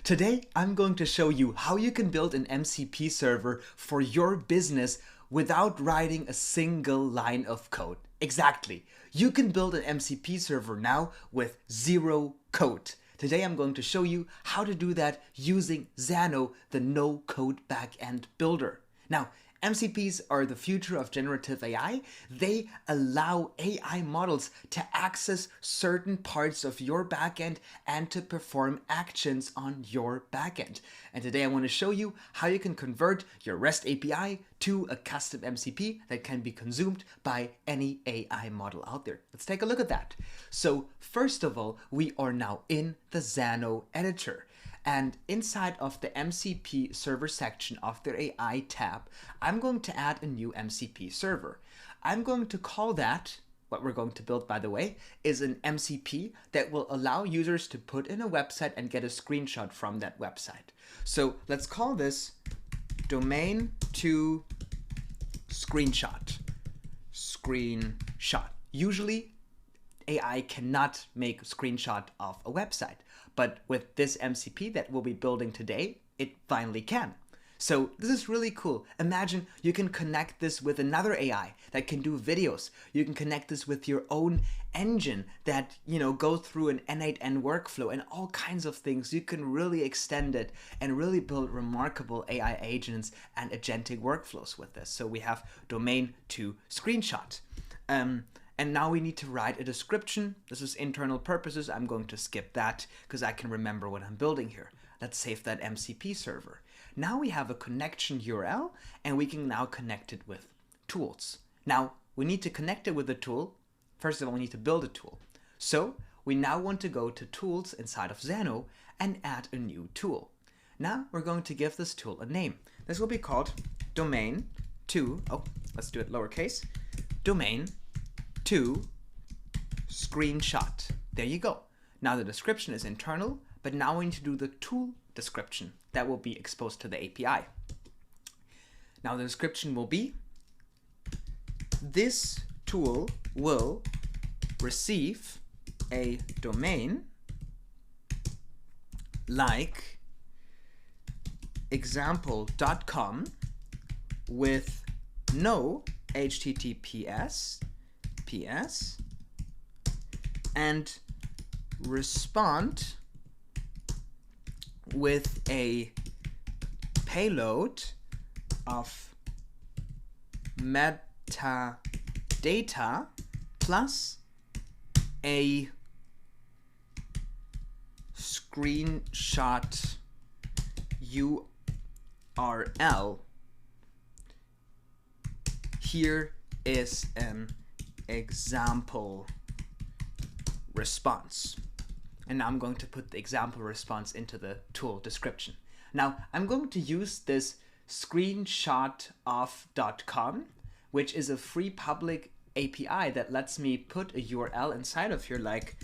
Today, I'm going to show you how you can build an MCP server for your business without writing a single line of code. Exactly. You can build an MCP server now with zero code. Today, I'm going to show you how to do that using Xano, the no-code backend builder. Now, MCPs are the future of generative AI. They allow AI models to access certain parts of your backend and to perform actions on your backend. And today I want to show you how you can convert your REST API to a custom MCP that can be consumed by any AI model out there. Let's take a look at that. So first of all, we are now in the Xano editor. And inside of the MCP server section of the AI tab, I'm going to add a new MCP server. I'm going to call that, what we're going to build by the way, is an MCP that will allow users to put in a website and get a screenshot from that website. So let's call this domain to screenshot. Screenshot. Usually AI cannot make a screenshot of a website, but with this MCP that we'll be building today, it finally can. So this is really cool. Imagine you can connect this with another AI that can do videos. You can connect this with your own engine that, goes through an N8N workflow and all kinds of things. You can really extend it and really build remarkable AI agents and agentic workflows with this. So we have domain to screenshot. And now we need to write a description. This is internal purposes. I'm going to skip that because I can remember what I'm building here. Let's save that MCP server. Now we have a connection URL and we can now connect it with tools. Now we need to connect it with a tool. First of all, we need to build a tool. So we now want to go to tools inside of Xano and add a new tool. Now we're going to give this tool a name. This will be called domain to, let's do it lowercase, domain to screenshot. There you go. Now the description is internal, but now we need to do the tool description that will be exposed to the API. Now the description will be, this tool will receive a domain like example.com with no HTTPS and respond with a payload of metadata plus a screenshot URL. Here is an example response. And now I'm going to put the example response into the tool description. Now I'm going to use this screenshotof.com, which is a free public API that lets me put a URL inside of here like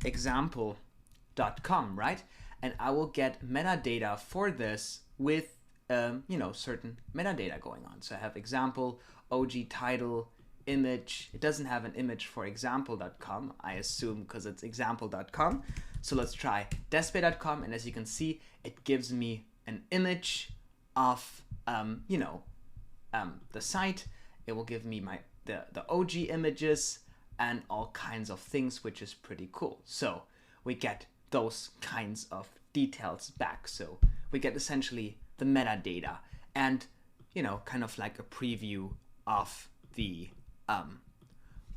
example.com, right? And I will get metadata for this with certain metadata going on. So I have example, OG title, image. It doesn't have an image for example.com, I assume, because it's example.com. So let's try despair.com, and as you can see, it gives me an image of the site. It will give me the OG images and all kinds of things, which is pretty cool. So we get those kinds of details back. So we get essentially the metadata and kind of like a preview of the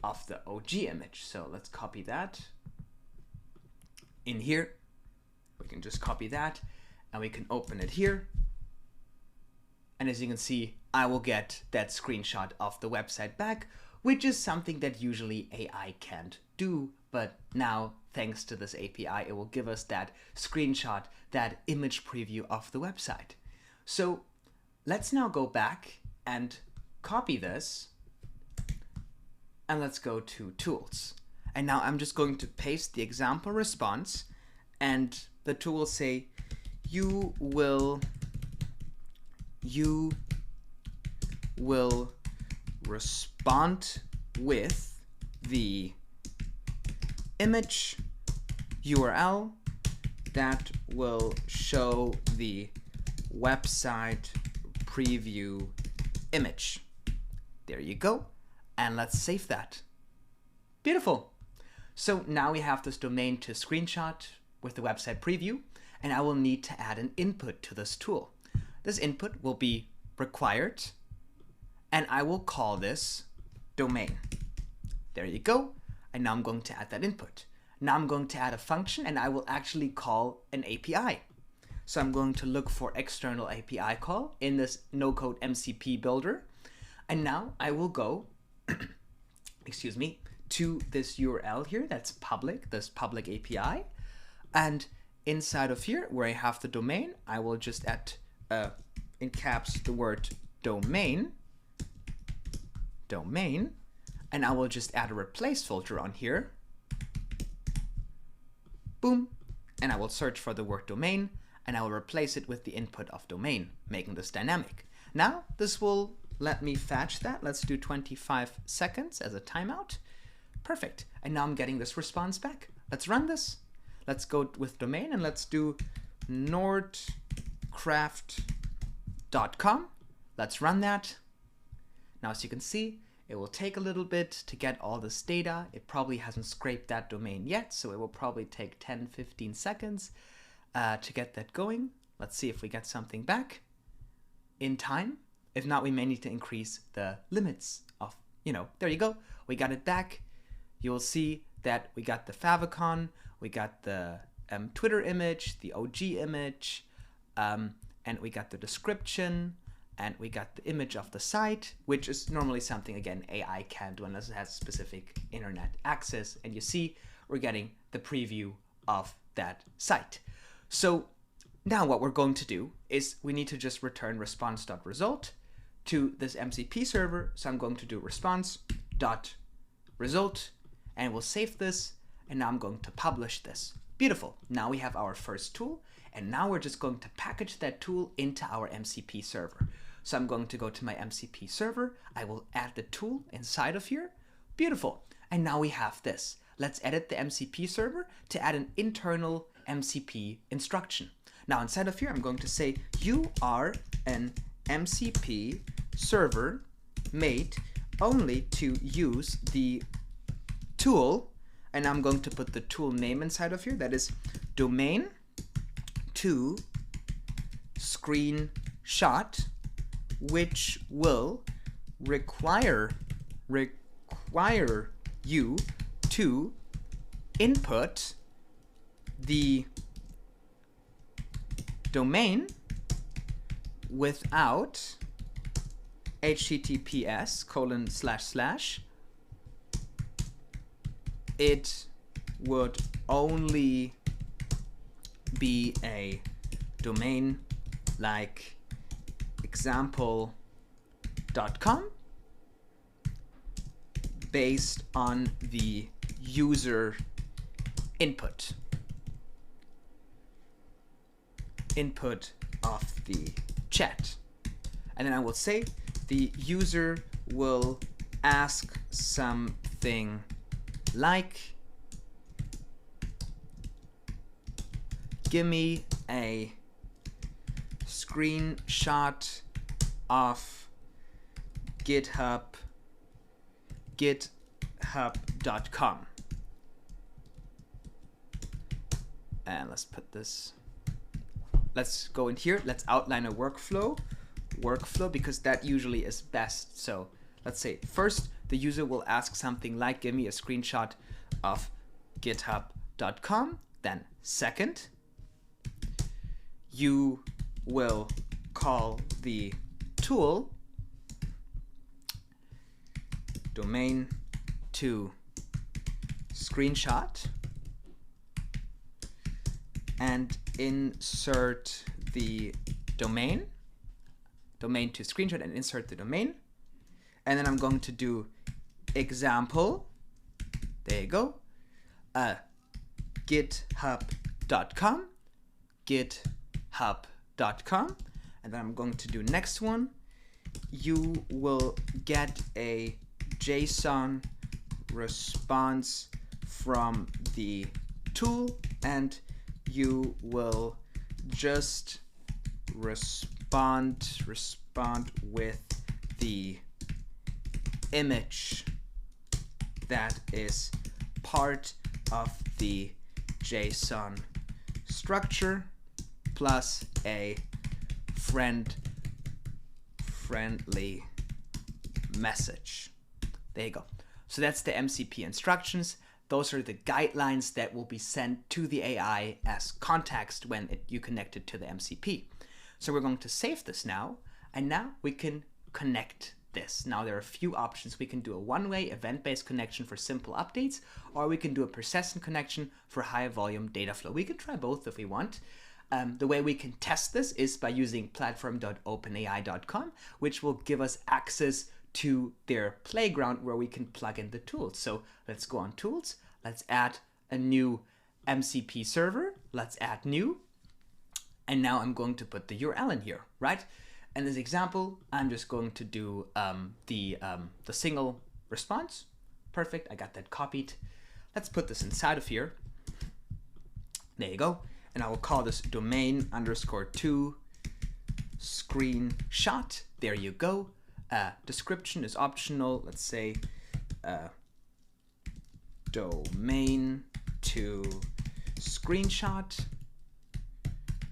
OG image. So let's copy that in here. We can just copy that and we can open it here. And as you can see, I will get that screenshot of the website back, which is something that usually AI can't do. But now, thanks to this API, it will give us that screenshot, that image preview of the website. So let's now go back and copy this. And let's go to tools. And now I'm just going to paste the example response, and the tool will say, you will respond with the image URL that will show the website preview image. There you go. And let's save that. Beautiful. So now we have this domain to screenshot with the website preview, and I will need to add an input to this tool. This input will be required, and I will call this domain. There you go. And now I'm going to add that input. Now I'm going to add a function, and I will actually call an API. So I'm going to look for external API call in this NoCode MCP builder. And now I will go, excuse me, to this URL here that's public, this public API. And inside of here, where I have the domain, I will just add in caps the word domain, and I will just add a replace filter on here. Boom. And I will search for the word domain, and I will replace it with the input of domain, making this dynamic. Now this will let me fetch that. Let's do 25 seconds as a timeout. Perfect. And now I'm getting this response back. Let's run this. Let's go with domain and let's do nordcraft.com. Let's run that. Now, as you can see, it will take a little bit to get all this data. It probably hasn't scraped that domain yet, so it will probably take 10-15 seconds to get that going. Let's see if we get something back in time. If not, we may need to increase the limits of, there you go. We got it back. You'll see that we got the favicon, we got the Twitter image, the OG image, and we got the description, and we got the image of the site, which is normally something, again, AI can't do unless it has specific internet access. And you see, we're getting the preview of that site. So now what we're going to do is we need to just return response.result to this MCP server. So I'm going to do response.result, and we'll save this. And now I'm going to publish this. Beautiful. Now we have our first tool, and now we're just going to package that tool into our MCP server. So I'm going to go to my MCP server. I will add the tool inside of here. Beautiful. And now we have this. Let's edit the MCP server to add an internal MCP instruction. Now inside of here, I'm going to say you are an MCP server made only to use the tool, and I'm going to put the tool name inside of here. That is domain to screenshot, which will require you to input the domain without https:// it would only be a domain like example.com based on the user input of the chat. And then I will say the user will ask something like, give me a screenshot of github.com. And let's put this, let's go in here, let's outline a workflow, because that usually is best. So let's say first the user will ask something like, give me a screenshot of github.com. Then second, you will call the tool domain to screenshot and insert the domain to screenshot and insert the domain. And then I'm going to do example, there you go, github.com, and then I'm going to do next one. You will get a JSON response from the tool, and you will just respond with the image that is part of the JSON structure plus a friendly message. There you go. So that's the MCP instructions. Those are the guidelines that will be sent to the AI as context when you connect it to the MCP. So we're going to save this now, and now we can connect this. Now there are a few options. We can do a one-way event-based connection for simple updates, or we can do a persistent connection for high volume data flow. We can try both if we want. The way we can test this is by using platform.openai.com, which will give us access to their playground where we can plug in the tools. So let's go on tools. Let's add a new MCP server. Let's add new. And now I'm going to put the URL in here, right? In this example, I'm just going to do the single response. Perfect, I got that copied. Let's put this inside of here. There you go. And I will call this domain_2 screenshot. There you go. Description is optional. Let's say domain to screenshot.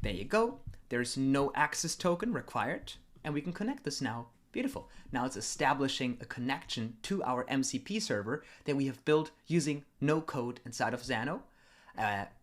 There you go. There's no access token required, and we can connect this now. Beautiful. Now it's establishing a connection to our MCP server that we have built using NoCode inside of Xano,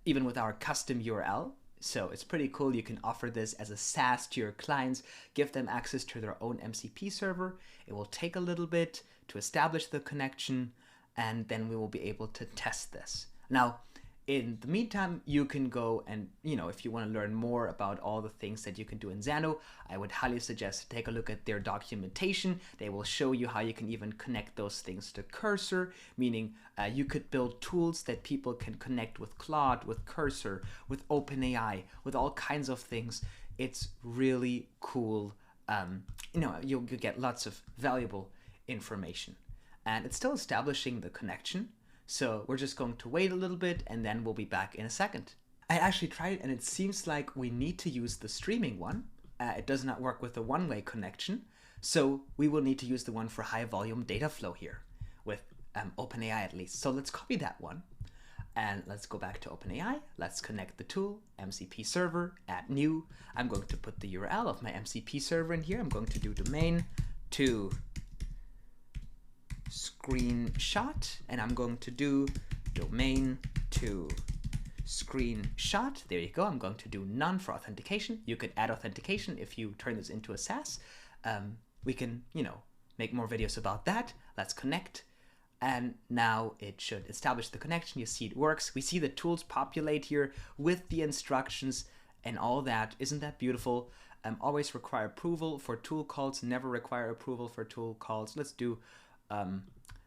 even with our custom URL. So it's pretty cool. You can offer this as a SaaS to your clients, give them access to their own MCP server. It will take a little bit to establish the connection, and then we will be able to test this. Now, in the meantime, you can go and, if you want to learn more about all the things that you can do in Xano, I would highly suggest take a look at their documentation. They will show you how you can even connect those things to Cursor, meaning you could build tools that people can connect with Claude, with Cursor, with OpenAI, with all kinds of things. It's really cool. You'll get lots of valuable information. And it's still establishing the connection. So we're just going to wait a little bit, and then we'll be back in a second. I actually tried it, and it seems like we need to use the streaming one. It does not work with the one-way connection. So we will need to use the one for high volume data flow here with OpenAI at least. So let's copy that one. And let's go back to OpenAI. Let's connect the tool, MCP server, add new. I'm going to put the URL of my MCP server in here. I'm going to do domain to screenshot, and I'm going to do domain to screenshot. There you go. I'm going to do none for authentication. You could add authentication if you turn this into a SaaS. We can, make more videos about that. Let's connect. And now it should establish the connection. You see it works. We see the tools populate here with the instructions and all that. Isn't that beautiful? Always require approval for tool calls, never require approval for tool calls. Let's do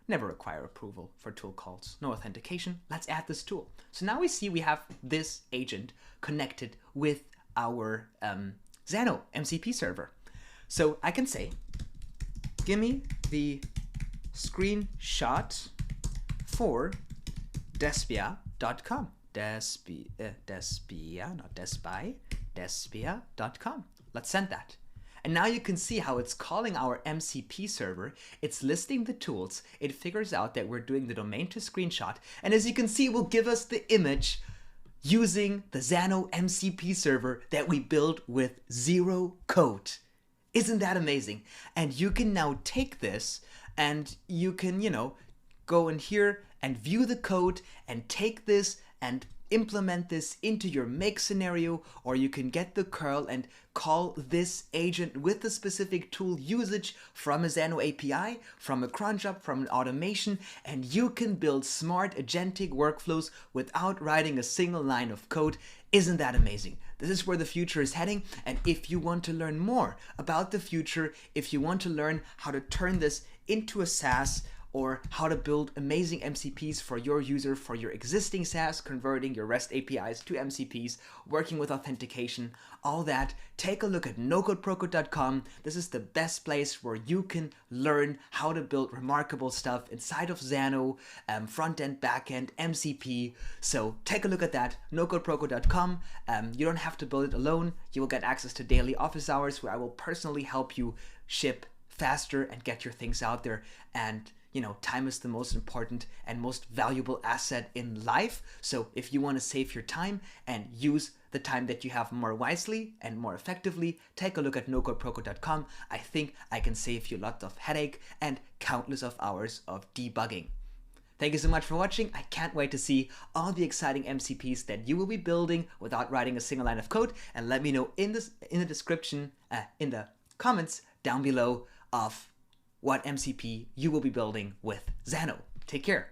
never require approval for tool calls. No authentication. Let's add this tool. So now we see we have this agent connected with our Xano MCP server. So I can say, give me the screenshot for Despia.com. Despia.com. Let's send that. And now you can see how it's calling our MCP server. It's listing the tools. It figures out that we're doing the domain to screenshot. And as you can see, it will give us the image using the Xano MCP server that we built with zero code. Isn't that amazing? And you can now take this and you can, go in here and view the code and take this and implement this into your make scenario, or you can get the curl and call this agent with the specific tool usage from a Xano API, from a cron job, from an automation, and you can build smart agentic workflows without writing a single line of code. Isn't that amazing? This is where the future is heading, and if you want to learn more about the future, if you want to learn how to turn this into a SaaS, or how to build amazing MCPs for your user, for your existing SaaS, converting your REST APIs to MCPs, working with authentication, all that, take a look at nocodeprocode.com. This is the best place where you can learn how to build remarkable stuff inside of Xano, front-end, back-end, MCP. So take a look at that, nocodeprocode.com. You don't have to build it alone. You will get access to daily office hours where I will personally help you ship faster and get your things out there. And you know, time is the most important and most valuable asset in life. So if you want to save your time and use the time that you have more wisely and more effectively, take a look at nocodeprocode.com. I think I can save you lots of headache and countless of hours of debugging. Thank you so much for watching. I can't wait to see all the exciting MCPs that you will be building without writing a single line of code. And let me know in the description, in the comments down below of what MCP you will be building with Xano. Take care.